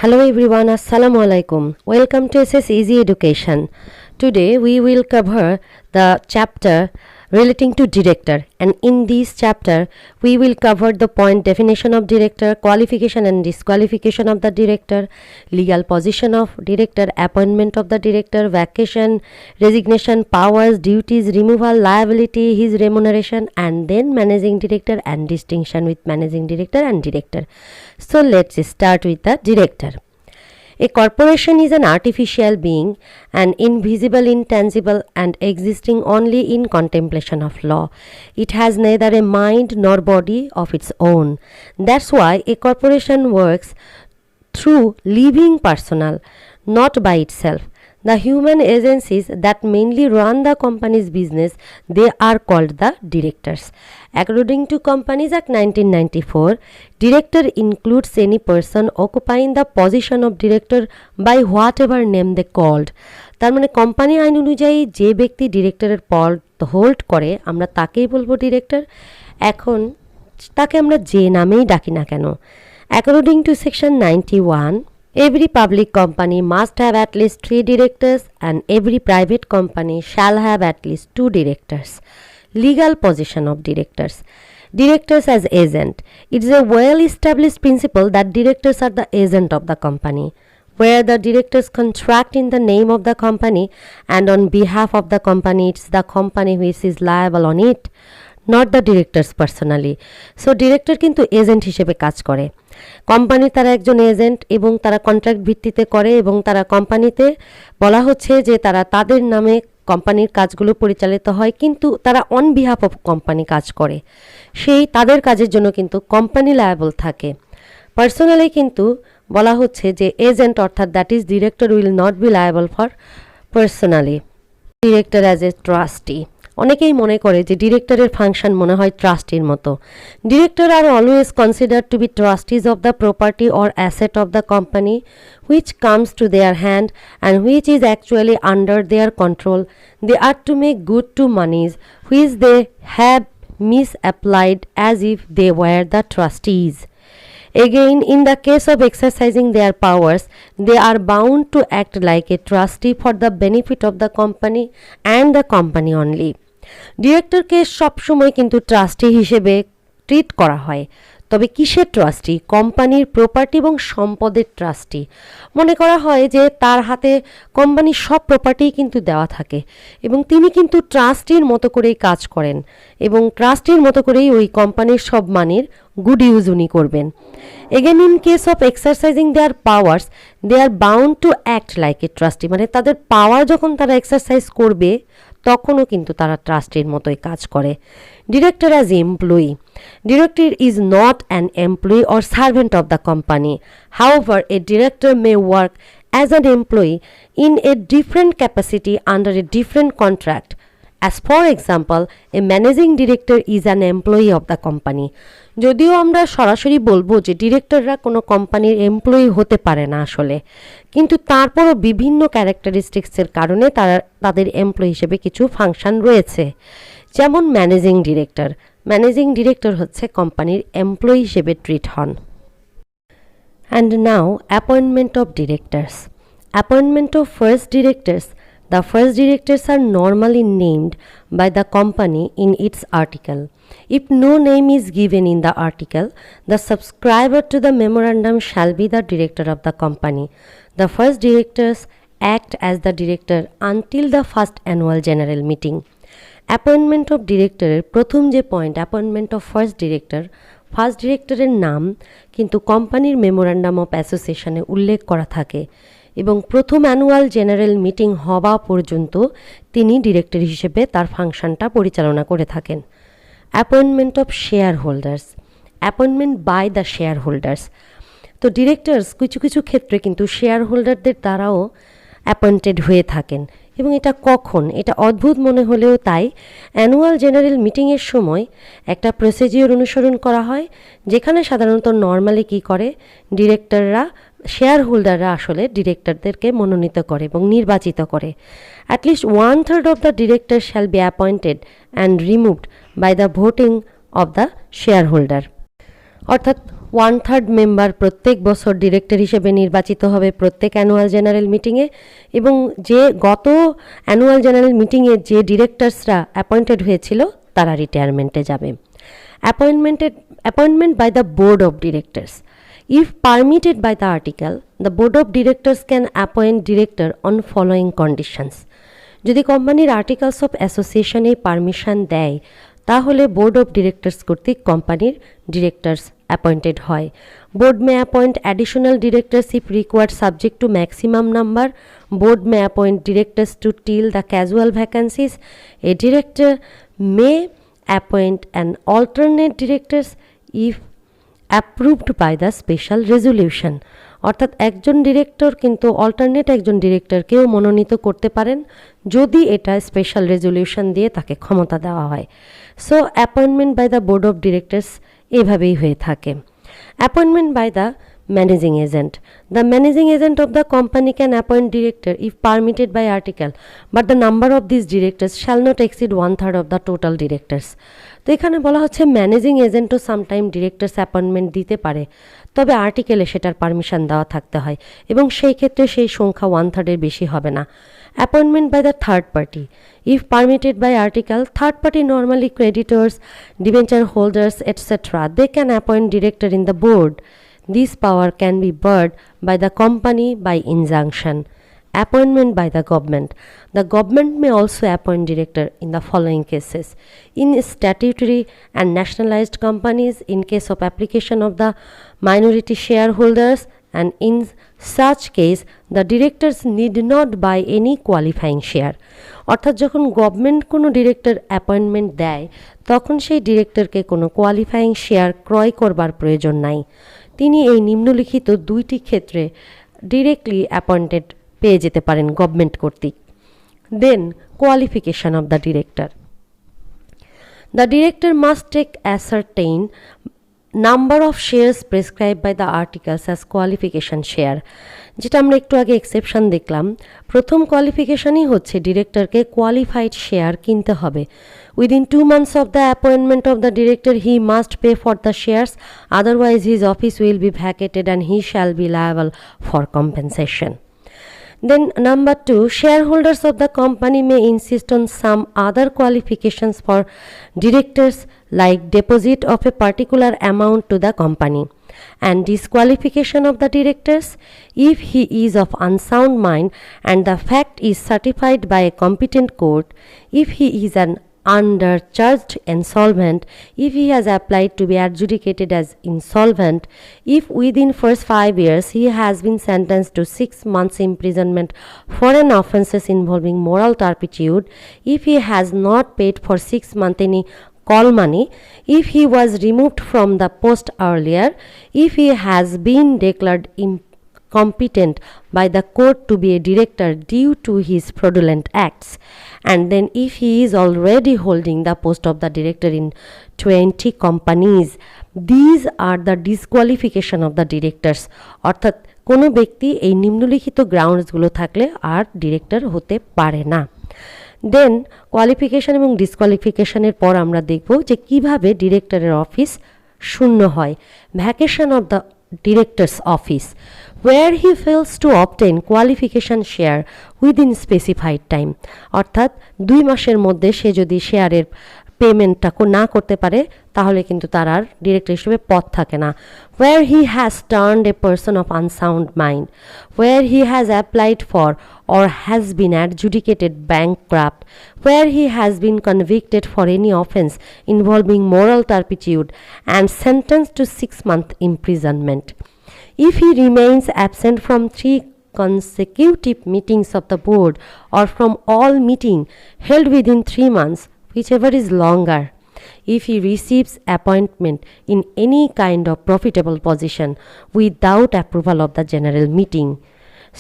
Hello everyone, Assalamu alaikum. Welcome to SS Easy Education. Today we will cover the chapter relating to director, and in this chapter we will cover the point definition of director, qualification and disqualification of the director, legal position of director, appointment of the director, vacation, resignation, powers, duties, removal, liability, his remuneration, and then managing director and distinction with managing director and director. So let's start with the director. A corporation is an artificial being, an invisible, intangible, and existing only in contemplation of law. It has neither a mind nor body of its own. That's why a corporation works through living personnel, not by itself. The human agencies that mainly run the company's business, they are called the directors. According to Companies Act 1994, director includes any person occupying the position of director by whatever name they called. তার মানে company আইন অনুযায়ী যে ব্যক্তি ডিরেক্টরের পদ hold করে আমরা তাকেই বলবো ডিরেক্টর। এখন তাকে আমরা যে নামেই ডাকি না কেন। According to section 91, every public company must have at least 3 directors and every private company shall have at least 2 directors. Legal position of directors. Directors as agent. It is a well-established principle that directors are the agent of the company, where the directors contract in the name of the company and on behalf of the company. It's the company which is liable on it, not the directors personally. So director কিন্তু agent হিসেবে কাজ করে। কোম্পানির তারা একজন agent এবং তারা contract ভিত্তিতে করে এবং তারা কোম্পানিতে বলা হচ্ছে যে তারা তাদের নামে কোম্পানির কাজগুলো পরিচালিত হয়, কিন্তু তারা অন বিহাফ অফ কোম্পানি কাজ করে। সেই তাদের কাজের জন্য কিন্তু কোম্পানি লায়াবল থাকে। পার্সোনালি কিন্তু বলা হচ্ছে যে এজেন্ট অর্থাৎ that is director will not be liable for personally. Director as a trustee. অনেকেই মনে করে যে ডিরেক্টরের ফাংশন মনে হয় ট্রাস্টির মতো। Director are always consider to be trustees of the property or asset of the company which comes to their hand and which is actually under their control. They are to make good to monies which they have misapplied as if they were the trustees. Again, in the case of exercising their powers, they are bound to act like a trustee for the benefit of the company and the company only. ডিরেক্টরকে সবসময় কিন্তু trustee হিসেবে treat করা হয়। তবে কিসের trustee? কোম্পানির property এবং সম্পদের ট্রাস্টি। মনে করা হয় যে তার হাতে কোম্পানির সব প্রপার্টিই কিন্তু দেওয়া থাকে এবং তিনি কিন্তু ট্রাস্টির মতো করেই কাজ করেন এবং ট্রাস্টির মতো করেই ওই কোম্পানির সব মানির গুড ইউজ উনি করবেন। Again in case of exercising their powers they are bound to act like a trustee, মানে তাদের পাওয়ার যখন তারা এক্সারসাইজ করবে তখনও কিন্তু তারা ট্রাস্টির মতোই কাজ করে। Director as employee. Director is not an employee or servant of the company. However, a director may work as an employee in a different capacity under a different contract. As for example, a managing director is an employee of the company. যদিও আমরা সরাসরি বলবো যে ডিরেক্টররা কোনো কোম্পানির employee হতে পারে না আসলে, কিন্তু তারপরও বিভিন্ন ক্যারেক্টারিস্টিক্সের কারণে তাদের এমপ্লয়ি হিসেবে কিছু ফাংশন রয়েছে। যেমন ম্যানেজিং ডিরেক্টর। ম্যানেজিং ডিরেক্টর হচ্ছে কোম্পানির এমপ্লয়ি হিসেবে ট্রিট হন। And now appointment of directors. Appointment of first directors. The first directors are normally named by the company in its article. If no name is given in the article, the subscriber to the memorandum shall be the director of the company. The first directors act as the director until the first annual general meeting. Appointment of ডিরেক্টরের প্রথম যে point, appointment of first director, first ডিরেক্টরের নাম কিন্তু কোম্পানির memorandum of অ্যাসোসিয়েশনে উল্লেখ করা থাকে এবং প্রথম অ্যানুয়াল জেনারেল মিটিং হওয়া পর্যন্ত তিনি ডিরেক্টর হিসেবে তার ফাংশনটা পরিচালনা করে থাকেন। Appointment of share holders. Appointment by the share holders. তো ডিরেক্টরস কিছু কিছু ক্ষেত্রে কিন্তু শেয়ার হোল্ডারদের দ্বারাও অ্যাপয়েন্টেড হয়ে থাকেন এবং এটা কখন, এটা অদ্ভুত মনে হলেও তাই। অ্যানুয়াল জেনারেল মিটিংয়ের সময় একটা প্রসিজিওর অনুসরণ করা হয়, যেখানে সাধারণত নর্মালি কী করে ডিরেক্টররা, শেয়ার হোল্ডাররা আসলে ডিরেক্টরদেরকে মনোনীত করে এবং নির্বাচিত করে। At least 1/3 of the director shall be appointed and removed by the voting of the share holder. অর্থাৎ 1/3 মেম্বার প্রত্যেক বছর ডিরেক্টর হিসেবে নির্বাচিত হবে প্রত্যেক অ্যানুয়াল জেনারেল মিটিংয়ে, এবং যে গত অ্যানুয়াল জেনারেল মিটিংয়ে যে ডিরেক্টরসরা অ্যাপয়েন্টেড হয়েছিল তারা রিটায়ারমেন্টে যাবে। Appointment by the board of directors. If permitted by the article, the board of directors can appoint director on following conditions. যদি কোম্পানির আর্টিকেলস অফ অ্যাসোসিয়েশনে পারমিশন দেয় তাহলে বোর্ড অফ ডিরেক্টরস কর্তৃক কোম্পানির ডিরেক্টরস অ্যাপয়েন্টেড হয়। Board may appoint additional directors if required subject to maximum number. Board may appoint directors to till the casual vacancies. A director may appoint an alternate directors if approved by the special resolution. অর্থাৎ একজন director কিন্তু alternate একজন ডিরেক্টরকেও মনোনীত করতে পারেন যদি এটা special resolution দিয়ে তাকে ক্ষমতা দেওয়া হয়। So appointment by the board of directors এভাবেই হয়ে থাকে। Appointment by the managing agent. The managing agent of the company can appoint director if permitted by article, but the number of these directors shall not exceed 1/3 of the total directors. তো এখানে বলা হচ্ছে managing এজেন্টও sometime directors appointment দিতে পারে, তবে আর্টিকেলে সেটার permission দেওয়া থাকতে হয় এবং সেই ক্ষেত্রে সেই সংখ্যা 1/3 বেশি হবে না। Appointment by the third party. If permitted by article, third party normally creditors, debenture holders, etc. they can appoint director in the board. This power can be barred by the company by injunction. Appointment by the government. The government may also appoint director in the following cases: in statutory and nationalized companies, in case of application of the minority shareholders, and in such case the directors need not buy any qualifying share. অর্থাৎ যখন government কোনো director appointment দেয় তখন সেই ডিরেক্টরকে কোনো qualifying share ক্রয় করবার প্রয়োজন নাই। তিনি এই নিম্নলিখিত দুইটি ক্ষেত্রে ডিরেক্টলি অ্যাপয়েন্টেড পেয়ে যেতে পারেন গভর্নমেন্ট কর্তৃক। Then qualification of the director. The director must take a certain number of shares prescribe by the articles as qualification share, যেটা আমরা একটু আগে এক্সেপশন দেখলাম। প্রথম কোয়ালিফিকেশনই হচ্ছে ডিরেক্টরকে কোয়ালিফাইড শেয়ার কিনতে হবে। Within 2 months of the appointment of the director, he must pay for the shares, otherwise his office will be vacated and he shall be liable for compensation. Then number 2, shareholders of the company may insist on some other qualifications for directors like deposit of a particular amount to the company. And disqualification of the directors, if he is of unsound mind and the fact is certified by a competent court, if he is an undercharged insolvent, if he has applied to be adjudicated as insolvent, if within first 5 years he has been sentenced to 6 months imprisonment for an offences involving moral turpitude, if he has not paid for 6 months any call money, if he was removed from the post earlier, if he has been declared competent by the court to be a director due to his fraudulent acts, and then if he is already holding the post of the director in 20 companies, these are the disqualification of the directors. অর্থাৎ কোনো ব্যক্তি এই নিম্নলিখিত গ্রাউন্ডসগুলো থাকলে আর director হতে পারে না। দেন qualification এবং ডিসকোয়ালিফিকেশনের পর আমরা দেখব যে কিভাবে ডিরেক্টরের অফিস শূন্য হয়। Vacation of the director's office, where he fails to obtain qualification share within specified time, অর্থাৎ 2 মাসের মধ্যে সে যদি শেয়ারের পেমেন্টটা না করতে পারে তাহলে কিন্তু তার আর ডিরেক্টর হিসেবে পদ থাকে না। where he has turned a person of unsound mind, where he has applied for or has been adjudicated bankrupt, where he has been convicted for any offense involving moral turpitude and sentenced to 6-month imprisonment. If he remains absent from 3 consecutive meetings of the board or from all meeting held within 3 months, whichever is longer, if he receives appointment in any kind of profitable position without approval of the general meeting.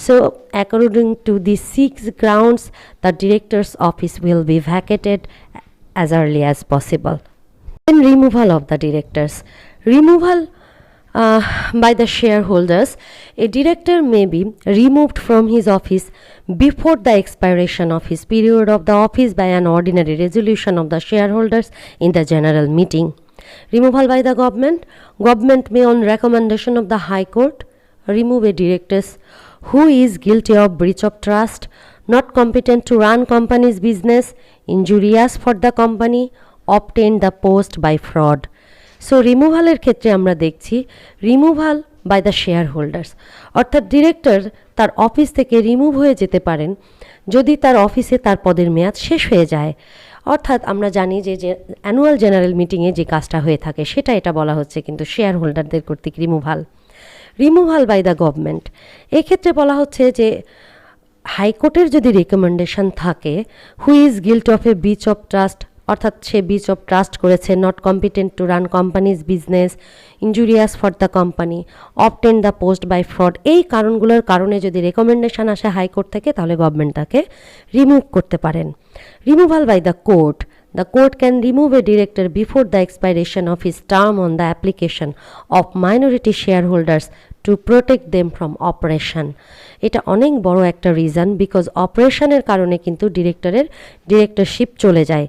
So according to these 6 grounds, the director's office will be vacated as early as possible. Then removal of the directors. Removal by the shareholders. A director may be removed from his office before the expiration of his period of the office by an ordinary resolution of the shareholders in the general meeting. Removal by the government. Government may, on recommendation of the High Court, remove a director who is guilty of breach of trust, not competent to run company's business, injurious for the company, obtained the post by fraud. So রিমুভালের ক্ষেত্রে আমরা দেখছি removal by the share holders, অর্থাৎ director তার office থেকে remove হয়ে যেতে পারেন যদি তার অফিসে তার পদের মেয়াদ শেষ হয়ে যায়। অর্থাৎ আমরা জানি যে অ্যানুয়াল জেনারেল মিটিংয়ে যে কাজটা হয়ে থাকে সেটা এটা বলা হচ্ছে কিন্তু শেয়ার হোল্ডারদের কর্তৃক রিমুভাল বাই দ্য গভর্নমেন্ট, এক্ষেত্রে বলা হচ্ছে যে হাইকোর্টের যদি রেকমেন্ডেশন থাকে who is guilt of a breach of trust, অর্থাৎ সে ব্রিচ অফ ট্রাস্ট করেছে, not competent to run company's business, injurious for the company, obtain the post by fraud, এই কারণগুলোর কারণে যদি রেকমেন্ডেশন আসে হাইকোর্ট থেকে তাহলে গভর্নমেন্ট তাকে রিমুভ করতে পারেন। Removal by the court. The court can remove a director before the expiration of his term on the application of minority shareholders to protect them from oppression. এটা অনেক বড় একটা রিজন, বিকজ অপারেশনের কারণে কিন্তু ডিরেক্টরশিপ চলে যায়।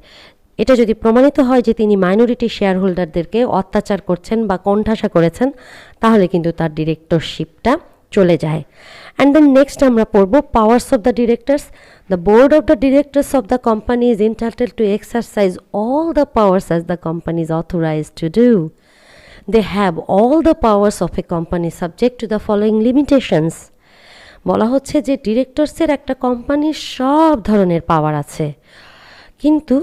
এটা যদি প্রমাণিত হয় যে তিনি মাইনরিটি শেয়ার হোল্ডারদেরকে অত্যাচার করছেন বা কোণঠাসা করেছেন তাহলে কিন্তু তার ডিরেক্টরশিপটা চলে যায়। অ্যান্ড দেন নেক্সট আমরা পড়ব powers of the directors. The board of the directors of the company is entitled to exercise all the powers as the company is authorized to do. They have all the powers of a company subject to the following limitations. বলা হচ্ছে যে ডিরেক্টরসের একটা কোম্পানির সব ধরনের পাওয়ার আছে, কিন্তু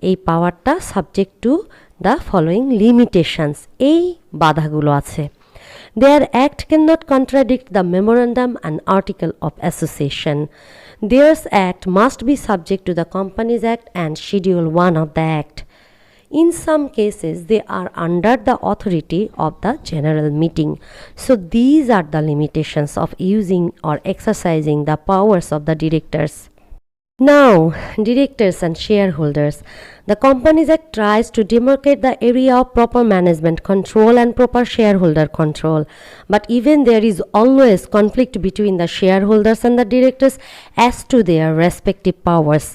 এই পাওয়ারটা subject to the following limitations, এই বাধাগুলো আছে। Their act cannot contradict the memorandum and article of association. Their act must be subject to the Companies Act and Schedule 1 of the Act. In some cases, they are under the authority of the general meeting. So these are the limitations of using or exercising the powers of the directors. Now, directors and shareholders. The Companies Act tries to demarcate the area of proper management control and proper shareholder control. But even there is always conflict between the shareholders and the directors as to their respective powers.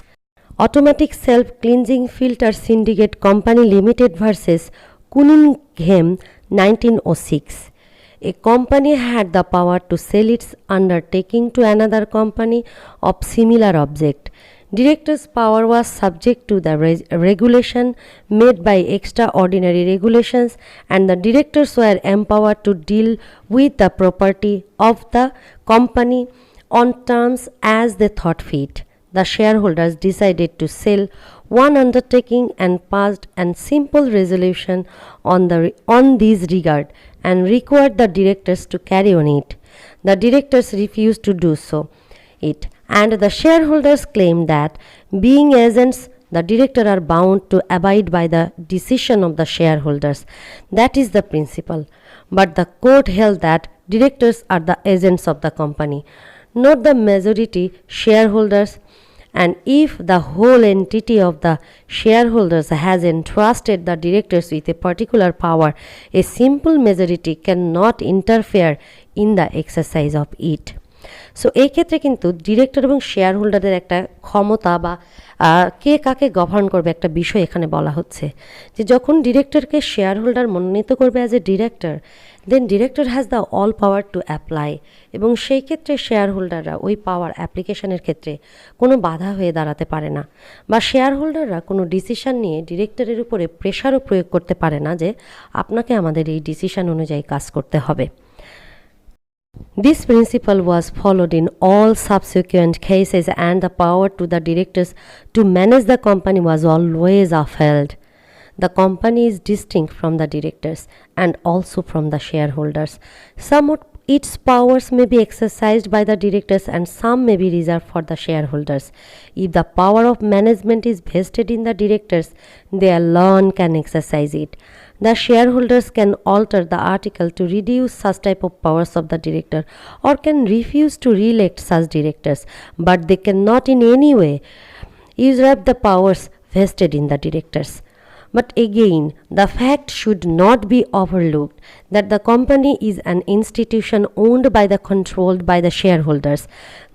Automatic Self-Cleansing Filter Syndicate Company Limited versus Cunningham 1906. A company had the power to sell its undertaking to another company of similar object. Directors' power was subject to the regulation made by extraordinary regulations, and the directors were empowered to deal with the property of the company on terms as they thought fit. The shareholders decided to sell one undertaking and passed a simple resolution on this regard and required the directors to carry on it. The directors refused to do so. And the shareholders claimed that, being agents, the directors are bound to abide by the decision of the shareholders. That is the principle. But the court held that directors are the agents of the company, not the majority shareholders. And if the whole entity of the shareholders has entrusted the directors with a particular power, a simple majority cannot interfere in the exercise of it. So এই ক্ষেত্রে কিন্তু director এবং share হোল্ডারের একটা ক্ষমতা বা কে কাকে govern করবে একটা বিষয় এখানে বলা হচ্ছে, যে যখন ডিরেক্টরকে শেয়ার হোল্ডার মনোনীত করবে as a director, then director has the all power to apply, এবং সেই ক্ষেত্রে শেয়ার হোল্ডাররা ওই পাওয়ার অ্যাপ্লিকেশনের ক্ষেত্রে কোনো বাধা হয়ে দাঁড়াতে পারে না, বা শেয়ার হোল্ডাররা কোনো ডিসিশন নিয়ে ডিরেক্টরের উপরে প্রেশারও প্রয়োগ করতে পারে না যে আপনাকে আমাদের এই ডিসিশন অনুযায়ী কাজ করতে হবে। This principle was followed in all subsequent cases, and the power to the directors to manage the company was always upheld. The company is distinct from the directors and also from the shareholders. Some of its powers may be exercised by the directors and some may be reserved for the shareholders. If the power of management is vested in the directors, they alone can exercise it. The shareholders can alter the article to reduce such type of powers of the director or can refuse to re-elect such directors, but they cannot in any way usurp the powers vested in the directors. But again, the fact should not be overlooked that the company is an institution owned by the controlled by the shareholders.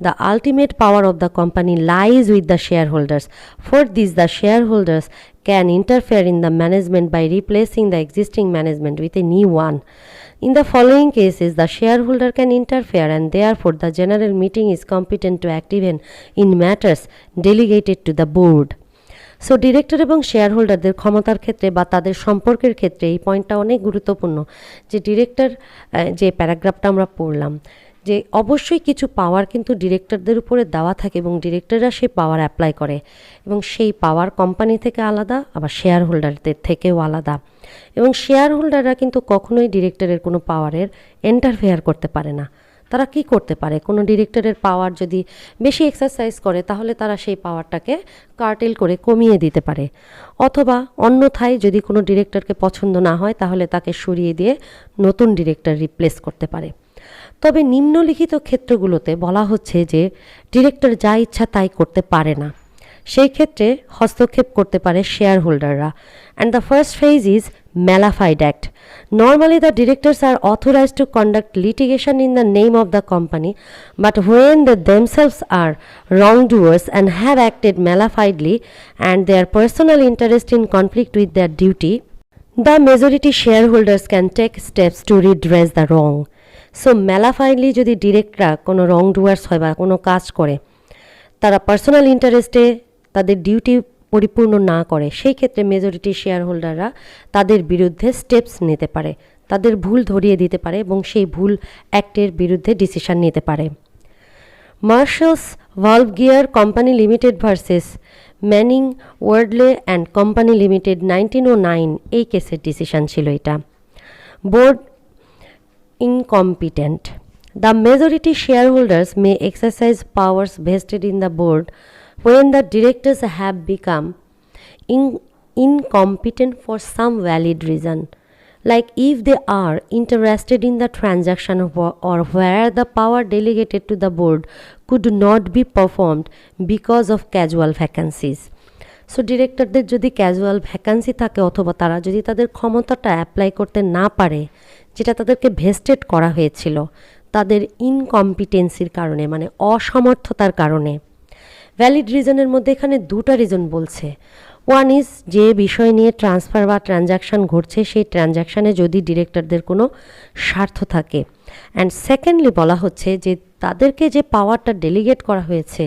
The ultimate power of the company lies with the shareholders. For this, the shareholders can interfere in the management by replacing the existing management with a new one. In the following cases, the shareholder can interfere and therefore the general meeting is competent to act even in matters delegated to the board. So director এবং share হোল্ডারদের ক্ষমতার ক্ষেত্রে বা তাদের সম্পর্কের ক্ষেত্রে এই পয়েন্টটা অনেক গুরুত্বপূর্ণ যে ডিরেক্টর যে প্যারাগ্রাফটা আমরা পড়লাম যে অবশ্যই কিছু পাওয়ার কিন্তু ডিরেক্টরদের উপরে দেওয়া থাকে এবং ডিরেক্টররা সেই পাওয়ার অ্যাপ্লাই করে এবং সেই পাওয়ার কোম্পানি থেকে আলাদা আবার শেয়ার হোল্ডারদের থেকেও আলাদা এবং শেয়ার হোল্ডাররা কিন্তু কখনোই ডিরেক্টরের কোনো পাওয়ারের ইন্টারফেয়ার করতে পারে না। তারা কি করতে পারে, কোনো ডিরেক্টরের পাওয়ার যদি বেশি এক্সারসাইজ করে তাহলে তারা সেই পাওয়ারটাকে কার্টেল করে কমিয়ে দিতে পারে, অথবা অন্যথায় যদি কোনো ডিরেক্টরকে পছন্দ না হয় তাহলে তাকে সরিয়ে দিয়ে নতুন ডিরেক্টর রিপ্লেস করতে পারে। তবে নিম্নলিখিত ক্ষেত্রগুলোতে বলা হচ্ছে যে ডিরেক্টর যা ইচ্ছা তাই করতে পারে না, সেই ক্ষেত্রে হস্তক্ষেপ করতে পারে শেয়ার হোল্ডাররা। And the first phase is mala fide act. Normally, the directors are authorized to conduct litigation in the name of the company, but when they themselves are wrongdoers and have acted malafidely and their personal interest in conflict with their duty, the majority shareholders can take steps to redress the wrong. So, malafidely যদি ডিরেক্টররা কোনো wrongdoers হয় বা কোনো কাজ করে, তারা personal ইন্টারেস্টে তাদের ডিউটি পরিপূর্ণ না করে, সেই ক্ষেত্রে মেজরিটি শেয়ার হোল্ডাররা তাদের বিরুদ্ধে স্টেপস নিতে পারে, তাদের ভুল ধরিয়ে দিতে পারে এবং সেই ভুল অ্যাক্টের বিরুদ্ধে ডিসিশন নিতে পারে। Marshall's valve gear company limited versus Manning Wardle and company limited 1909 এই কেসের ডিসিশন ছিল এটা। Board incompetent. The majority share holders may exercise powers vested in the board when the directors have become incompetent for some valid reason, like if they are interested in the transaction or where the power delegated to the board could not be performed because of casual vacancies. সো ডিরেক্টরদের যদি casual vacancy থাকে অথবা তারা যদি তাদের ক্ষমতাটা apply করতে না পারে যেটা তাদেরকে ভেস্টেড করা হয়েছিল তাদের ইনকম্পিটেন্সির কারণে, মানে অসমর্থতার কারণে। ভ্যালিড রিজনের মধ্যে এখানে দুটো রিজন বলছে। ওয়ান ইজ যে বিষয় নিয়ে ট্রান্সফার বা ট্রানজ্যাকশান ঘটছে সেই ট্রানজ্যাকশানে যদি ডিরেক্টরদের কোনো স্বার্থ থাকে, অ্যান্ড সেকেন্ডলি বলা হচ্ছে যে তাদেরকে যে পাওয়ারটা ডেলিগেট করা হয়েছে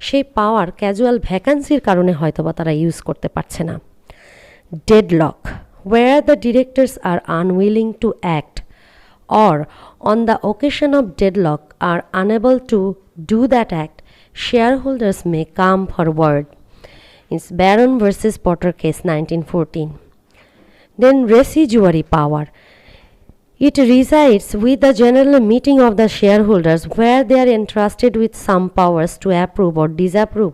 সেই পাওয়ার ক্যাজুয়াল ভ্যাকান্সির কারণে হয়তোবা তারা ইউজ করতে পারছে না। Deadlock, where the directors are unwilling to act or on the occasion of deadlock are unable to do that act, shareholders may come forward. It's Baron versus Potter case 1914. Then residuary power. It resides with the general meeting of the shareholders where they are entrusted with some powers to approve or disapprove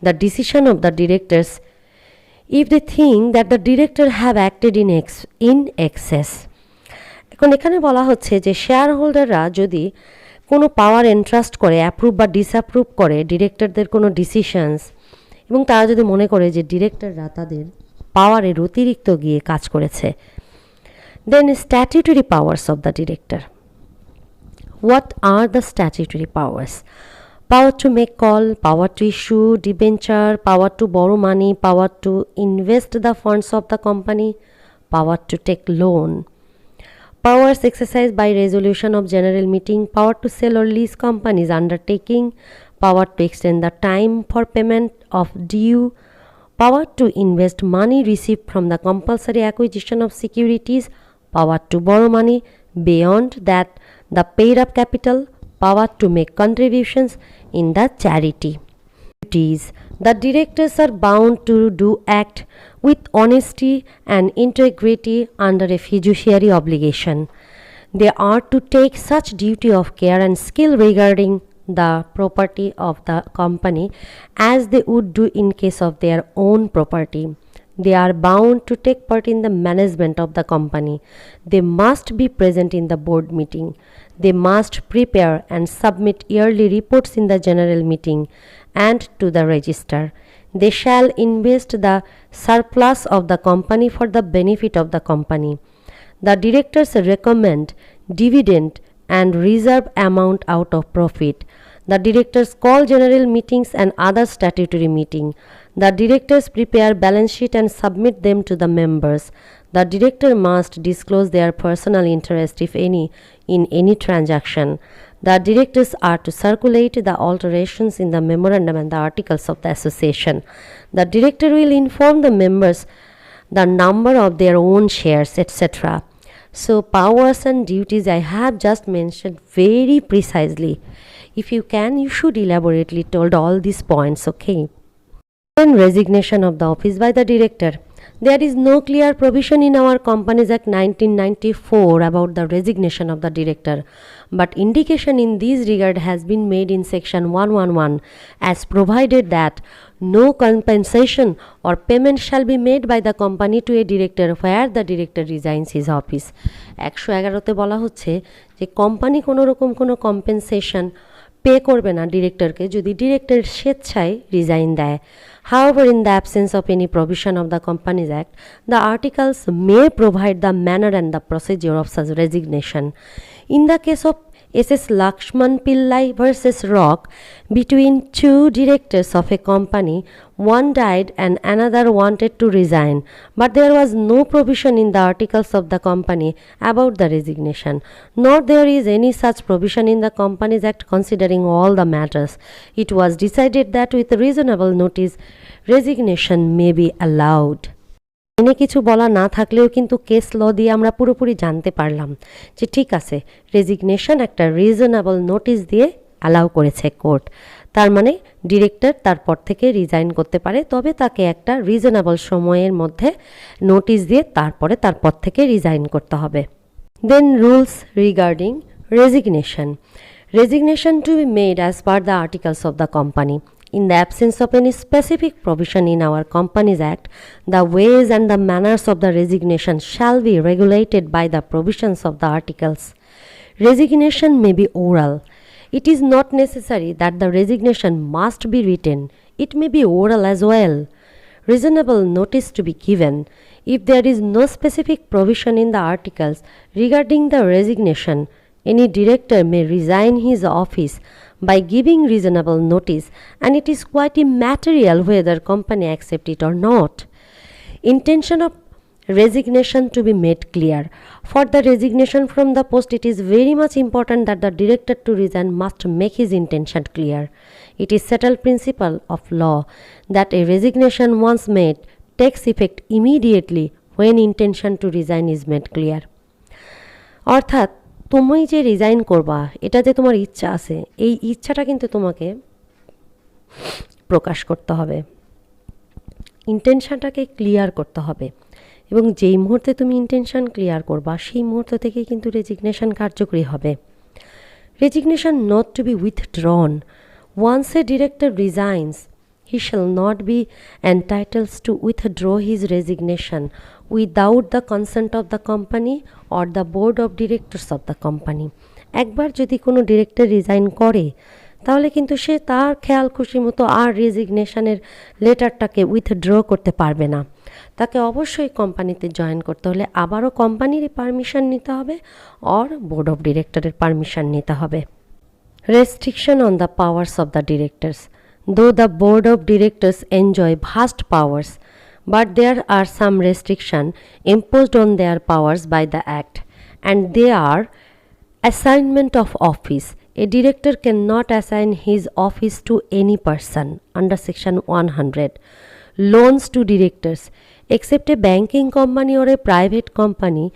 the decision of the directors if they think that the director have acted in excess. এখন এখানে বলা হচ্ছে যে share হোল্ডাররা যদি কোনো পাওয়ার entrust করে, approve বা ডিসঅ্যাপ্রুভ করে ডিরেক্টরদের কোনো ডিসিশনস, এবং তারা যদি মনে করে যে ডিরেক্টররা তাদের পাওয়ারের অতিরিক্ত গিয়ে কাজ করেছে, then statutory powers of the director. What are the statutory powers? Power to make call, power to issue debenture, power to borrow money, power to invest the funds of the company, power to take loan, powers exercised by resolution of general meeting, power to sell or lease companies undertaking, power to extend the time for payment of due, power to invest money received from the compulsory acquisition of securities, power to borrow money beyond that the paid up capital, power to make contributions in the charity. The directors are bound to act with honesty and integrity under a fiduciary obligation. They are to take such duty of care and skill regarding the property of the company as they would do in case of their own property. They are bound to take part in the management of the company. They must be present in the board meeting. They must prepare and submit yearly reports in the general meeting and to the register. They shall invest the surplus of the company for the benefit of the company. The directors recommend dividend and reserve amount out of profit. The directors call general meetings and other statutory meeting. The directors prepare balance sheet and submit them to the members. The director must disclose their personal interest, if any, in any transaction. The directors are to circulate the alterations in the memorandum and the articles of the association. The director will inform the members the number of their own shares, etc. So, powers and duties I have just mentioned very precisely. If you can, you should elaborately told all these points, okay? Then resignation of the office by the director. There is no clear provision in our Companies Act 1994 about the resignation of the director, but indication in this regard has been made in section 111 as provided that no compensation or payment shall be made by the company to a director where the director resigns his office. 111তে বলা হচ্ছে যে company কোনো রকম কোনো compensation pay করবে না ডিরেক্টরকে যদি director স্বেচ্ছায় রিজাইন দেয়। However, in the absence of any provision of the Companies Act, the articles may provide the manner and the procedure of such resignation. In the case of S.S. Lakshman Pillai versus Rock, between two directors of a company, one died and another wanted to resign, but there was no provision in the articles of the company about the resignation, nor there is any such provision in the Companies Act considering all the matters. It was decided that with reasonable notice, resignation may be allowed. এনে কিছু বলা না থাকলেও কিন্তু case ল দিয়ে আমরা পুরোপুরি জানতে পারলাম যে ঠিক আছে রেজিগনেশন একটা রিজনেবল নোটিশ দিয়ে অ্যালাউ করেছে কোর্ট। তার মানে ডিরেক্টর তারপর থেকে রিজাইন করতে পারে, তবে তাকে একটা রিজনেবল সময়ের মধ্যে নোটিশ দিয়ে তারপরে তার পদ থেকে রিজাইন করতে হবে। Then rules regarding resignation. Resignation to be made as per the articles of the company. In the absence of any specific provision in our Companies Act, the ways and the manners of the resignation shall be regulated by the provisions of the articles. Resignation may be oral. It is not necessary that the resignation must be written. It may be oral as well. Reasonable notice to be given. If there is no specific provision in the articles regarding the resignation, any director may resign his office by giving reasonable notice, and it is quite immaterial whether company accept it or not. Intention of resignation to be made clear. For the resignation from the post, it is very much important that the director to resign must make his intention clear. It is settled principle of law that a resignation once made takes effect immediately when intention to resign is made clear. অর্থাৎ তুমি যে resign করবা এটা যে তোমার ইচ্ছা আছে, এই ইচ্ছাটা কিন্তু তোমাকে প্রকাশ করতে হবে, ইন্টেনশনটাকে ক্লিয়ার করতে হবে, এবং যেই মুহূর্তে তুমি ইন্টেনশন ক্লিয়ার করবা সেই মুহূর্ত থেকেই কিন্তু রেজিগনেশন কার্যকরী হবে। Resignation not to be withdrawn. Once a director resigns, he shall not be entitled to withdraw his resignation without the consent of the company or the board of directors of the company. একবার যদি কোনো director resign করে তাহলে কিন্তু সে তার খেয়াল খুশি মতো আর রেজিগনেশনের লেটারটাকে উইথড্র করতে পারবে না। তাকে অবশ্যই কোম্পানিতে জয়েন করতে হলে আবারও কোম্পানির পারমিশন নিতে হবে আর বোর্ড অফ ডিরেক্টরের পারমিশন নিতে হবে। Restriction on the powers of the directors. Though the board of directors enjoy vast powers, but there are some restrictions imposed on their powers by the Act, and they are assignment of office. A director cannot assign his office to any person under section 100. Loans to directors. Except a banking company or a private company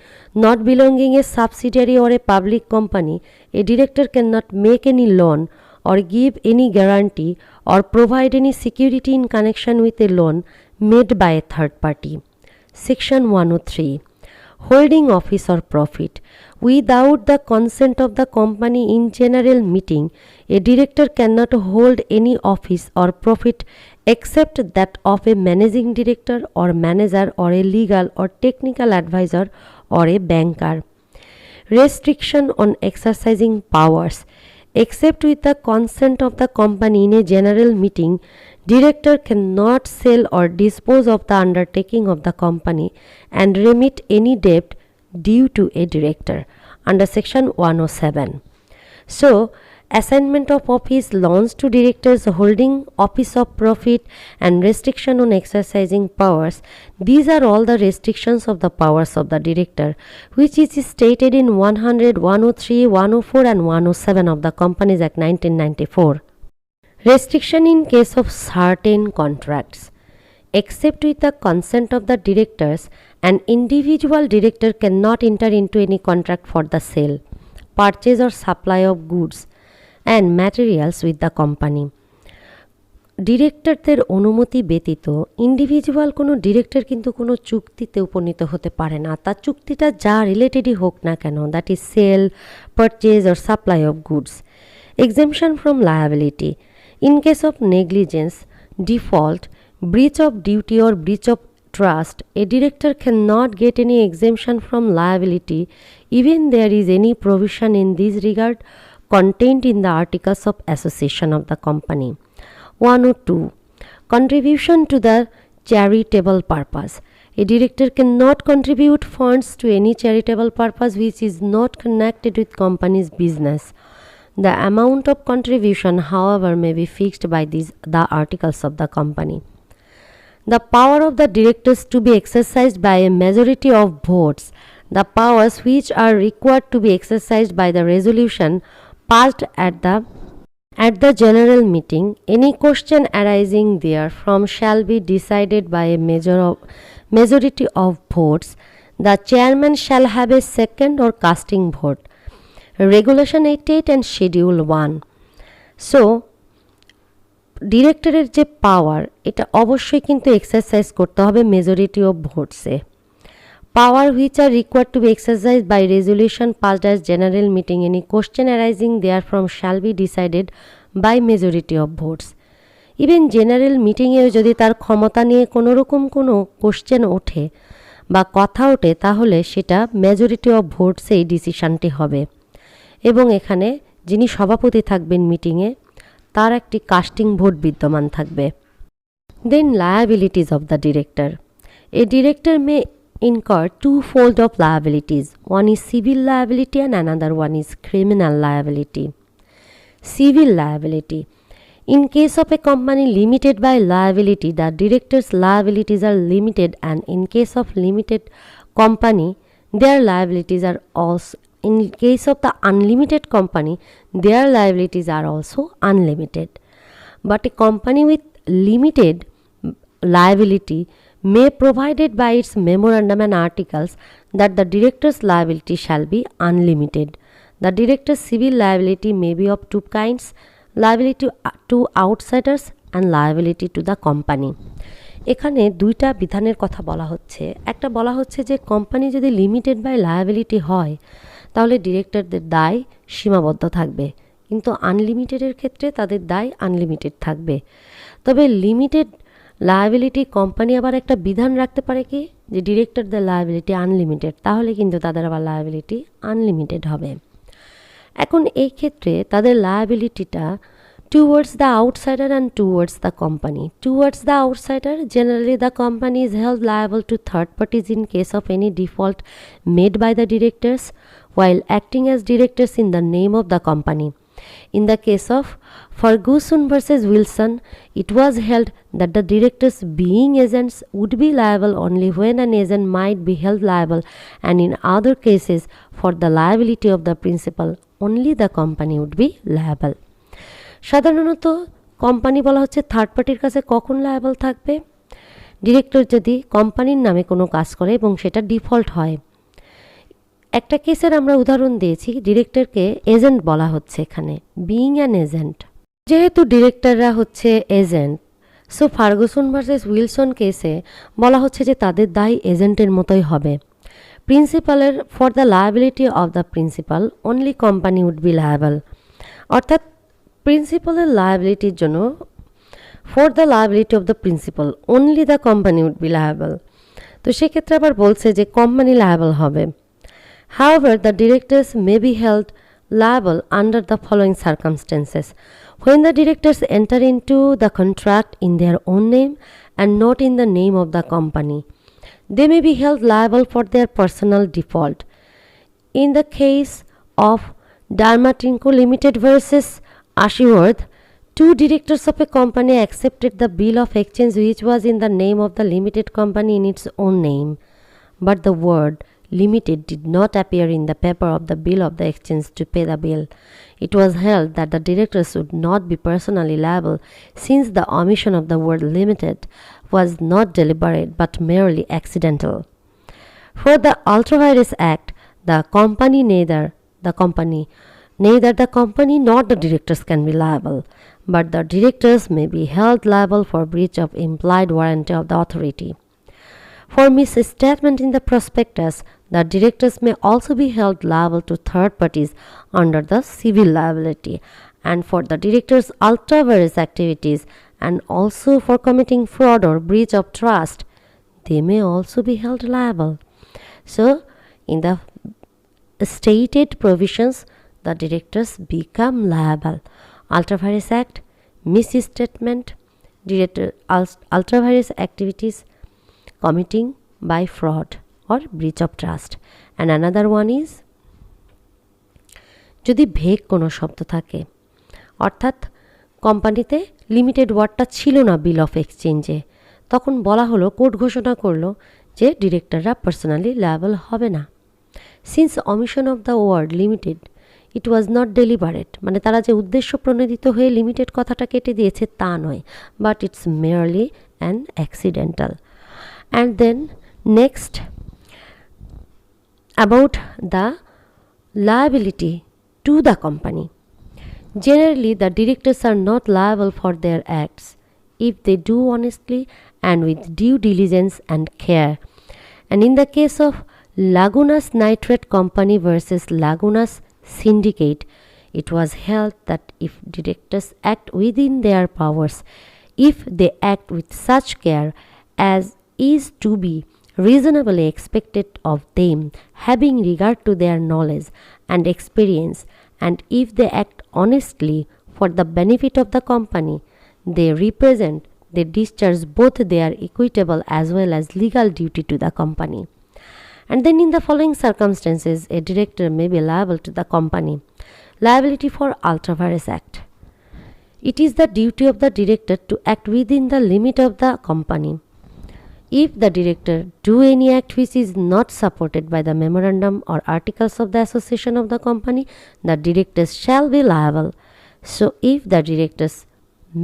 not belonging a subsidiary or a public company, a director cannot make any loan or give any guarantee or provide any security in connection with a loan made by a third party. Section 103. Holding office or profit. Without the consent of the company in general meeting, a director cannot hold any office or profit except that of a managing director or manager or a legal or technical advisor or a banker. Restriction on exercising powers. Except with the consent of the company in a general meeting, director cannot sell or dispose of the undertaking of the company and remit any debt due to a director under section 107. So, assignment of office, loans to directors holding office of profit, and restriction on exercising powers, these are all the restrictions of the powers of the director, which is stated in 100, 103, 104 and 107 of the Companies Act 1994. Restriction in case of certain contracts. Except with the consent of the directors, an individual director cannot enter into any contract for the sale, purchase or supply of goods and materials with the company. ডিরেক্টরদের অনুমতি ব্যতীত individual কোনো director কিন্তু কোনো চুক্তিতে উপনীত হতে পারে না, তার চুক্তিটা যা রিলেটেডই হোক না কেন, that is sell, purchase or supply of goods. Exemption from liability in case of negligence, default, breach of duty or breach of trust, a director cannot get any exemption from liability even there is any provision in this regard contained in the articles of association of the company. 102. Contribution to the charitable purpose. A director cannot contribute funds to any charitable purpose which is not connected with company's business. The amount of contribution, however, may be fixed by the articles of the company. The power of the directors to be exercised by a majority of votes, the powers which are required to be exercised by the resolution passed at the general meeting, any question arising therefrom shall be decided by a majority of votes. The chairman shall have a second or casting vote. Regulation 88 and Schedule 1. So, ডিরেক্টরের যে পাওয়ার, এটা অবশ্যই কিন্তু exercise করতে হবে majority of ভোটসে। Power which are required to be exercise by resolution passed as general meeting, any question arising there from shall be decided by majority of votes. Even general মিটিংয়েও যদি তার ক্ষমতা নিয়ে কোনো রকম কোনো কোশ্চেন ওঠে বা কথা ওঠে, তাহলে সেটা মেজরিটি অফ ভোটসেই ডিসিশনটি হবে। এবং এখানে যিনি সভাপতি থাকবেন মিটিংয়ে, তার একটি কাস্টিং ভোট বিদ্যমান থাকবে। Then liabilities of the director. A director may incur twofold of liabilities. One is civil liability and another one is criminal liability. Civil liability. In case of a company limited by liability, the director's liabilities are limited, and in case of limited company, their liabilities are also, in case of the unlimited company, their liabilities are also unlimited. But a company with limited liability may provided by its memorandum and articles that the director's liability shall be unlimited. The director's civil liability may be of two kinds: liability to outsiders and liability to the company. এখানে দুইটা বিধানের কথা বলা হচ্ছে। একটা বলা হচ্ছে যে কোম্পানি যদি লিমিটেড বাই লায়াবিলিটি হয়, তাহলে ডিরেক্টরদের দায় সীমাবদ্ধ থাকবে, কিন্তু আনলিমিটেডের ক্ষেত্রে তাদের দায় আনলিমিটেড থাকবে। তবে লিমিটেড লায়াবিলিটি কোম্পানি আবার একটা বিধান রাখতে পারে কি, যে ডিরেক্টরদের লায়াবিলিটি আনলিমিটেড, তাহলে কিন্তু তাদের আবার লায়াবিলিটি আনলিমিটেড হবে। এখন এই ক্ষেত্রে তাদের লায়াবিলিটিটা towards the outsider and towards the company. Towards the outsider, generally the company is held liable to third parties in case of any default made by the directors while acting as directors in the name of the company. In the case of Ferguson versus Wilson, it was held that the directors being agents would be liable only when an agent might be held liable, and in other cases for the liability of the principal only the company would be liable. সাধারণত company বলা হচ্ছে third পার্টির কাছে কখন liable থাকবে, director যদি কোম্পানির নামে কোনো কাজ করে এবং সেটা ডিফল্ট হয়। একটা কেসের আমরা উদাহরণ দিয়েছি, ডিরেক্টরকে এজেন্ট বলা হচ্ছে এখানে, বিইং অ্যান এজেন্ট। যেহেতু ডিরেক্টররা হচ্ছে agent, so Ferguson versus Wilson কেসে বলা হচ্ছে যে তাদের দায় এজেন্টের মতোই হবে। প্রিন্সিপালের for the liability of the principal only company would be liable, অর্থাৎ প্রিন্সিপালের লায়াবিলিটির জন্য for the liability of the principal only the company would be liable. তো সেক্ষেত্রে আবার বলছে যে কোম্পানি লায়াবল হবে। However, the directors may be held liable under the following circumstances: when the directors enter into the contract in their own name and not in the name of the company, they may be held liable for their personal default. In the case of Dermatinco Limited versus Ashworth, two directors of a company accepted the bill of exchange which was in the name of the limited company in its own name, but the word limited did not appear in the paper of the bill of the exchange to pay the bill. It was held that the directors would not be personally liable since the omission of the word limited was not deliberate but merely accidental. For the Ultra-Vires Act, neither the company nor the directors can be liable, but the directors may be held liable for breach of implied warranty of the authority. For misstatement in the prospectus, the directors may also be held liable to third parties under the civil liability, and for the directors' ultra-vires activities and also for committing fraud or breach of trust, they may also be held liable. So, in the stated provisions, the directors become liable. Ultra-Vires Act, misstatement, ultra-vires activities committing by fraud or breach of trust. And another one is যদি vague কোনো শব্দ থাকে, অর্থাৎ কোম্পানিতে limited ওয়ার্ডটা ছিল না বিল of এক্সচেঞ্জে, তখন বলা হলো, কোর্ট ঘোষণা করলো যে ডিরেক্টররা পার্সোনালি লায়াবল হবে না। Since omission of the word limited it was not deliberate, মানে তারা যে উদ্দেশ্য প্রণোদিত হয়ে লিমিটেড কথাটা কেটে দিয়েছে তা নয়, but it's merely an accidental. And then next about the liability to the company. Generally, the directors are not liable for their acts if they do honestly and with due diligence and care. And in the case of Lagunas Nitrate Company versus Lagunas Syndicate, it was held that if directors act within their powers, if they act with such care as is to be reasonably expected of them, having regard to their knowledge and experience, and if they act honestly for the benefit of the company, they discharge both their equitable as well as legal duty to the company. And then in the following circumstances, a director may be liable to the company. Liability for Ultra-Vires Act. It is the duty of the director to act within the limit of the company. If the director do any act which is not supported by the memorandum or articles of the association of the company, the directors shall be liable. So if the directors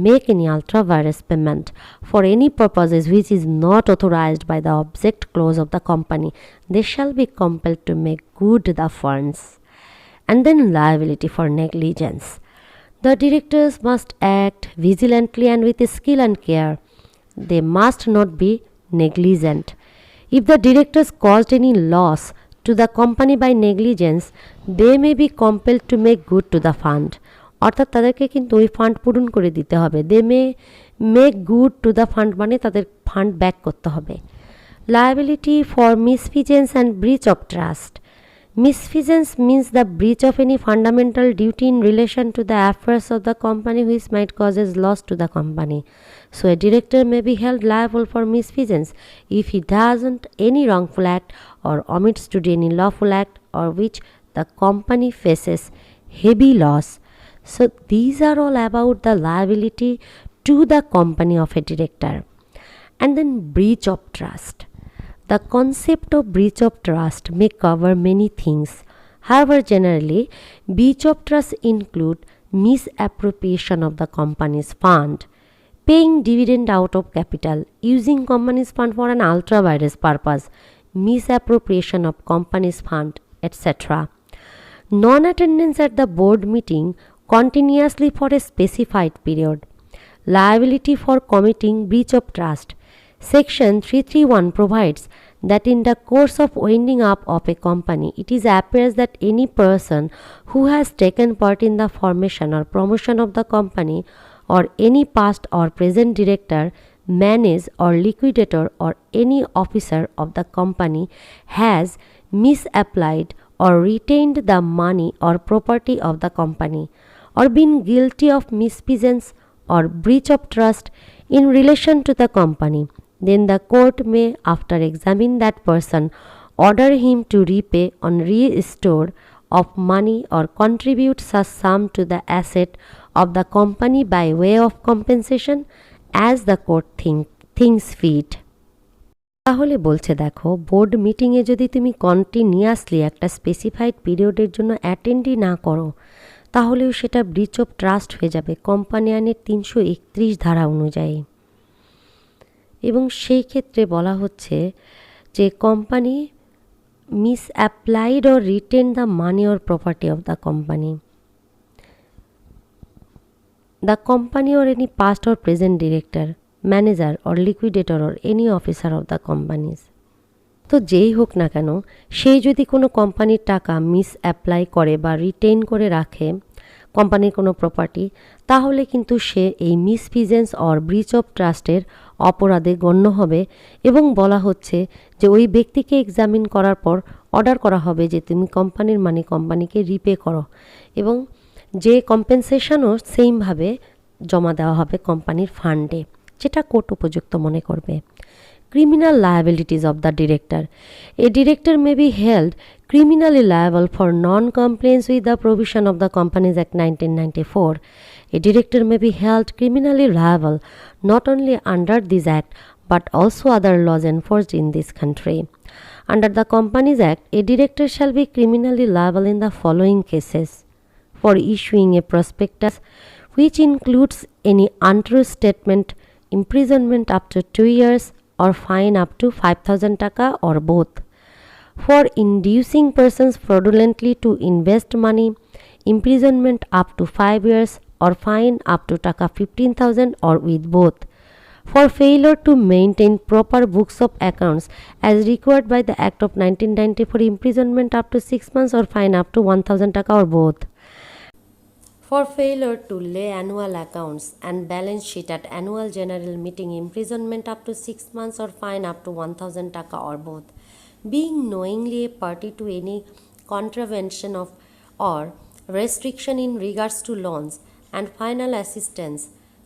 make any ultra-vires payment for any purposes which is not authorized by the object clause of the company, they shall be compelled to make good the funds. And then liability for negligence. The directors must act vigilantly and with skill and care. They must not be negligent. If the directors caused any loss to the company by negligence, they may be compelled to make good to the fund. অর্থাৎ তাদেরকে কিন্তু ওই fund পূরণ করে দিতে হবে। They may make good to the fund মানে তাদের ফান্ড ব্যাক করতে হবে। Liability for misfeasance and breach of trust. Misfeasance means the breach of any fundamental duty in relation to the affairs of the company which might causes loss to the company. So a director may be held liable for misfeasance if he doesn't any wrongful act or omits to do any lawful act or which the company faces heavy loss. So these are all about the liability to the company of a director. And then breach of trust. The concept of breach of trust may cover many things. However, generally, breach of trust include misappropriation of the company's fund, paying dividend out of capital, using company's fund for an ultra-vires purpose, misappropriation of company's fund, etc. Non-attendance at the board meeting continuously for a specified period. Liability for committing breach of trust. Section 331 provides that in the course of winding up of a company, it is appears that any person who has taken part in the formation or promotion of the company or any past or present director, manager or liquidator or any officer of the company has misapplied or retained the money or property of the company, or been guilty of misfeasance or breach of trust in relation to the company, then the court may, after examining that person, order him to repay on restore of money or contribute such sum to the asset of the company by way of compensation as the court thinks fit. তাহলে বলছে দেখো, board মিটিংয়ে যদি তুমি continuously একটা specified পিরিয়ডের জন্য অ্যাটেন্ডই না করো, তাহলেও সেটা ব্রিচ অফ ট্রাস্ট হয়ে যাবে কোম্পানি আইনের 331 ধারা অনুযায়ী। এবং সেই ক্ষেত্রে বলা হচ্ছে যে company misapplied or retained the money or property of the company. The company or any past or present director, manager or liquidator or any officer of the companies. তো যেই হোক না কেন, সেই যদি কোনো কোম্পানির টাকা মিসঅ্যাপ্লাই করে বা রিটেইন করে রাখে কোম্পানির কোনো প্রপার্টি, তাহলে কিন্তু সে এই মিসফিজেন্স অর ব্রিচ অফ ট্রাস্টের অপরাধে গণ্য হবে। এবং বলা হচ্ছে যে ওই ব্যক্তিকে এক্সামিন করার পর অর্ডার করা হবে যে তুমি কোম্পানির মানি কোম্পানিকে রিপে করো, এবং যে কম্পেনসেশনও সেমভাবে জমা দেওয়া হবে কোম্পানির ফান্ডে, যেটা কোর্ট উপযুক্ত মনে করবে। Criminal liabilities of the director. A director may be held criminally liable for non-compliance with the provision of the Companies Act 1994. A director may be held criminally liable not only under this act but also other laws enforced in this country. Under the Companies Act, a director shall be criminally liable in the following cases: for issuing a prospectus which includes any untrue statement, imprisonment up to 2 years, or fine up to 5,000 taka or both; for inducing persons fraudulently to invest money, imprisonment up to 5 years, or fine up to taka 15,000 or with both; for failure to maintain proper books of accounts as required by the Act of 1994, imprisonment up to 6 months or fine up to 1,000 taka or both; for failure to lay annual accounts and balance sheet at annual general meeting, imprisonment up to 6 months or fine up to 1,000 taka or both; being knowingly a party to any contravention of or restriction in regards to loans and final assistance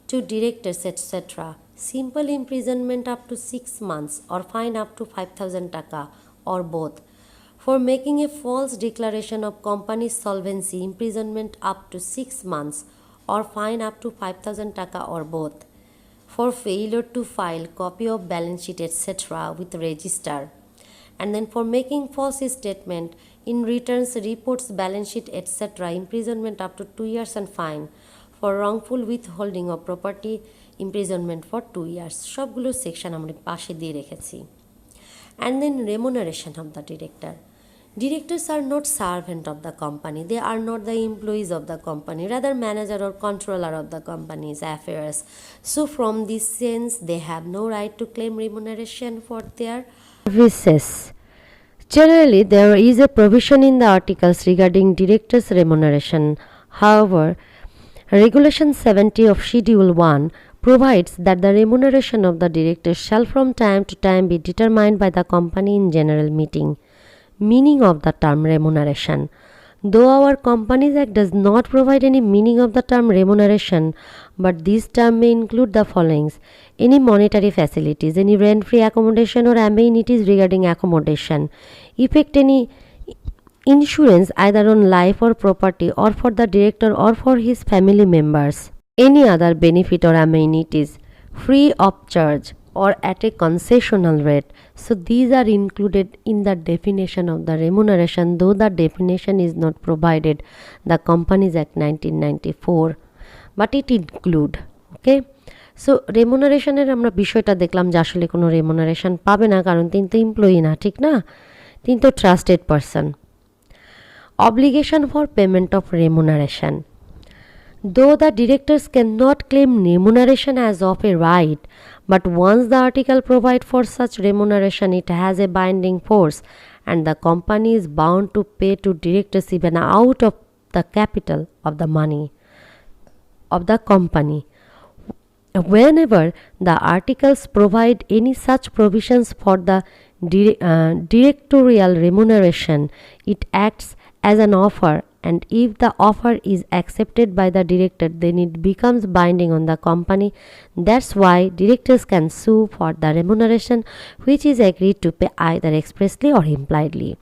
to directors etc., simple imprisonment up to 6 months or fine up to 5,000 taka or both; for making a false declaration of company's solvency, imprisonment up to 6 months or fine up to 5,000 taka or both; for failure to file copy of balance sheet etc. with register, and then for making false statement in returns, reports, balance sheet etc., imprisonment up to 2 years and fine; for wrongful withholding of property, imprisonment for 2 years. সবগুলো section আমরা পাশে দিয়ে রেখেছি। And then remuneration of the director. Directors are not servant of the company. They are not the employees of the company, rather manager or controller of the company's affairs. So from this sense, they have no right to claim remuneration for their services. Generally, there is a provision in the articles regarding directors' remuneration. However, Regulation 70 of Schedule 1 provides that the remuneration of the director shall from time to time be determined by the company in general meeting. Meaning of the term remuneration. Though our Companies Act does not provide any meaning of the term remuneration, but this term may include the followings: any monetary facilities, any rent-free accommodation or amenities regarding accommodation, effect any insurance either on life or property or for the director or for his family members, any other benefit or amenities free of charge or at a concessional rate. So these are included in the definition of the remuneration, though the definition is not provided the Companies Act 1994, but it include. Okay, so রেমুনারেশনের আমরা বিষয়টা দেখলাম যে আসলে কোনো remuneration পাবে না, কারণ তিনি তো এমপ্লয়ি না, ঠিক না, তিনি তো trusted person. Obligation for payment of remuneration. Though the directors cannot claim remuneration as of a right, but once the article provides for such remuneration, it has a binding force, and the company is bound to pay to directors even out of the capital of the money of the company. Whenever the articles provide any such provisions for the directorial remuneration. It acts as an offer, and if the offer is accepted by the director, then it becomes binding on the company. That's why directors can sue for the remuneration which is agreed to pay either expressly or impliedly.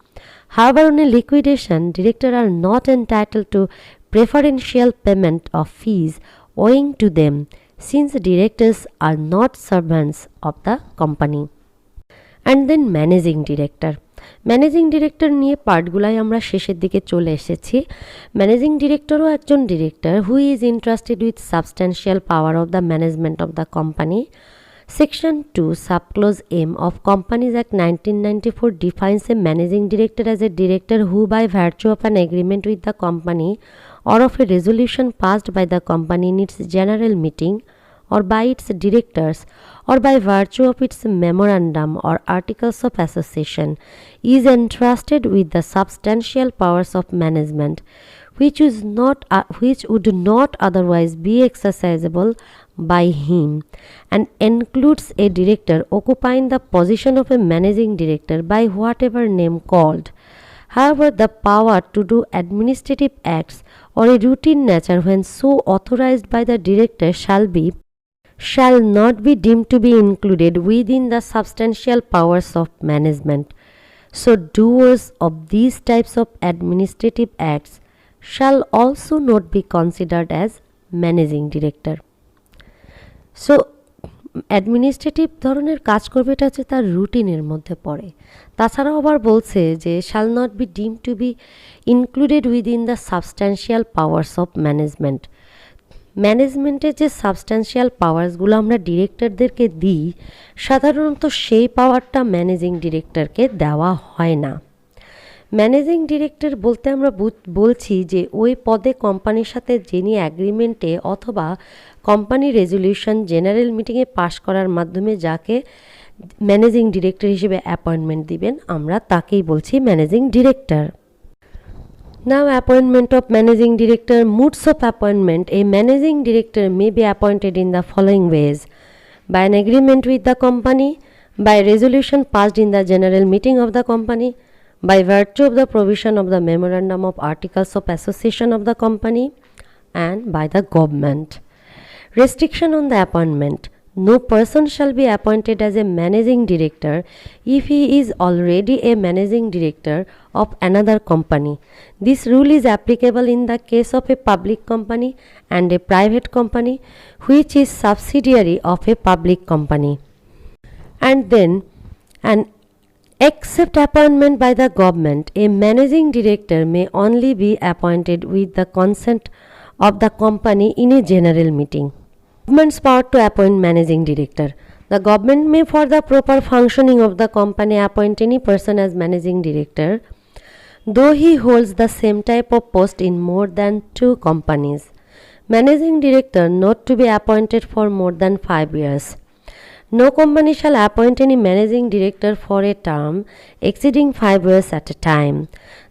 However, on a liquidation, directors are not entitled to preferential payment of fees owing to them, since directors are not servants of the company. And then managing director নিয়ে পার্টগুলাই আমরা শেষের দিকে চলে এসেছি। Managing ডিরেক্টরও একজন director who is interested with substantial power of the management of the company. Section 2, Subclause M of Companies Act 1994 defines a managing director as a director who, by virtue of an agreement with the company or of a resolution passed by the company in its general meeting, or by its directors, or by virtue of its memorandum or articles of association, is entrusted with the substantial powers of management, which would not otherwise be exercisable by him, and includes a director occupying the position of a managing director by whatever name called. However, the power to do administrative acts or a routine nature when so authorized by the director shall not be deemed to be included within the substantial powers of management. So, doers of these types of administrative acts shall also not be considered as managing director. So, administrative ধরনের কাজ করবে, এটা হচ্ছে তার রুটিনের মধ্যে পড়ে। তাছাড়াও আবার বলছে যে shall not be deemed to be included within the substantial powers of management. ম্যানেজমেন্টের যে সাবস্ট্যান্সিয়াল পাওয়ার্সগুলো আমরা ডিরেক্টরদেরকে দিই, সাধারণত সেই পাওয়ারটা ম্যানেজিং ডিরেক্টরকে দেওয়া হয় না। ম্যানেজিং ডিরেক্টর বলতে আমরা বলছি যে ওই পদে কোম্পানির সাথে যিনি অ্যাগ্রিমেন্টে অথবা কোম্পানি রেজলিউশন জেনারেল মিটিংয়ে পাশ করার মাধ্যমে যাকে ম্যানেজিং ডিরেক্টর হিসেবে অ্যাপয়েন্টমেন্ট দিবেন, আমরা তাকেই বলছি managing director. Now, appointment of managing director. Modes of appointment. A managing director may be appointed in the following ways: by an agreement with the company, by resolution passed in the general meeting of the company, by virtue of the provision of the memorandum of articles of association of the company, and by the government. Restriction on the appointment. No person shall be appointed as a managing director if he is already a managing director of another company. This rule is applicable in the case of a public company and a private company which is subsidiary of a public company. And then, except appointment by the government, a managing director may only be appointed with the consent of the company in a general meeting. Government's power to appoint managing director. The government may, for the proper functioning of the company, appoint any person as managing director, though he holds the same type of post in more than 2 companies. Managing director not to be appointed for more than 5 years. No company shall appoint any managing director for a term exceeding 5 years at a time.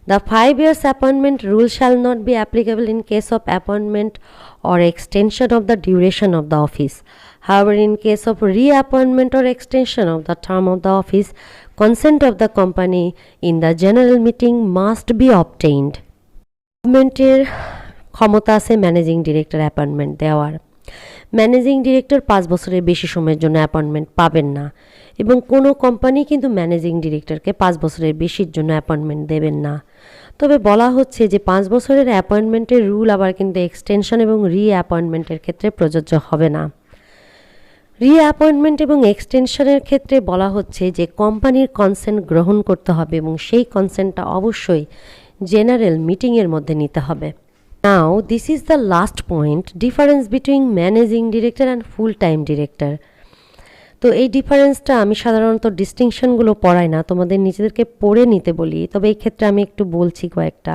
The 5 years appointment rule shall not be applicable in case of appointment or extension of the duration of the office. However, in case of reappointment or extension of the term of the office, consent of the company in the general meeting must be obtained. গভর্নমেন্টের ক্ষমতা আছে managing director appointment দেওয়ার। Managing director 5 বছরের বেশি সময়ের জন্য appointment পাবেন না, এবং কোনো কোম্পানি কিন্তু ম্যানেজিং ডিরেক্টরকে 5 বছরের বেশির জন্য অ্যাপয়েন্টমেন্ট দেবেন না। তবে বলা হচ্ছে যে 5 বছরের অ্যাপয়েন্টমেন্টের রুল আবার কিন্তু এক্সটেনশন এবং রিঅ্যাপয়েন্টমেন্টের ক্ষেত্রে প্রযোজ্য হবে না। রিঅ্যাপয়েন্টমেন্ট এবং এক্সটেনশনের ক্ষেত্রে বলা হচ্ছে যে কোম্পানির কনসেন্ট গ্রহণ করতে হবে এবং সেই কনসেন্টটা অবশ্যই জেনারেল মিটিংয়ের মধ্যে নিতে হবে। Now, this is the last point, difference between managing director and full-time director. তো এই ডিফারেন্সটা আমি সাধারণত ডিস্টিংশনগুলো পড়াই না, তোমাদের নিজেদেরকে পড়ে নিতে বলি, তবে এই ক্ষেত্রে আমি একটু বলছি কয়েকটা।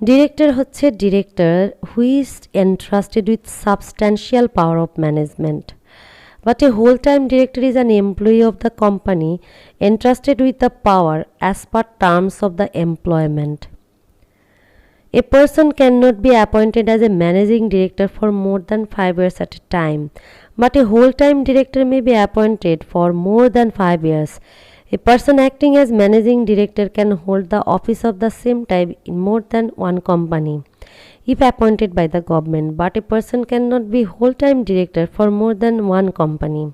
ডিরেক্টর হচ্ছে director who is entrusted with substantial power of management, but a whole time director is an employee of the company entrusted with the power as per terms of the employment. A person cannot be appointed as a managing director for more than 5 years at a time, but a whole-time director may be appointed for more than 5 years. A person acting as managing director can hold the office of the same type in more than one company if appointed by the government, but a person cannot be whole-time director for more than one company.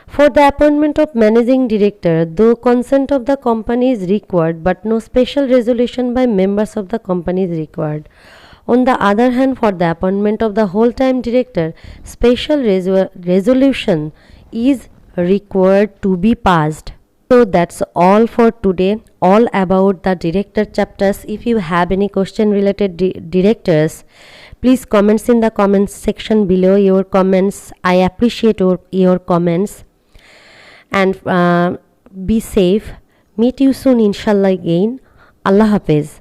For the appointment of managing director, though consent of the company is required, but no special resolution by members of the company is required. On the other hand, for the appointment of the whole-time director, special resolution is required to be passed. So that's all for today, all about the director chapters. If you have any question related directors, please comments in the comments section below. Your comments, I appreciate your comments. And be safe. Meet you soon inshallah again. Allah Hafiz.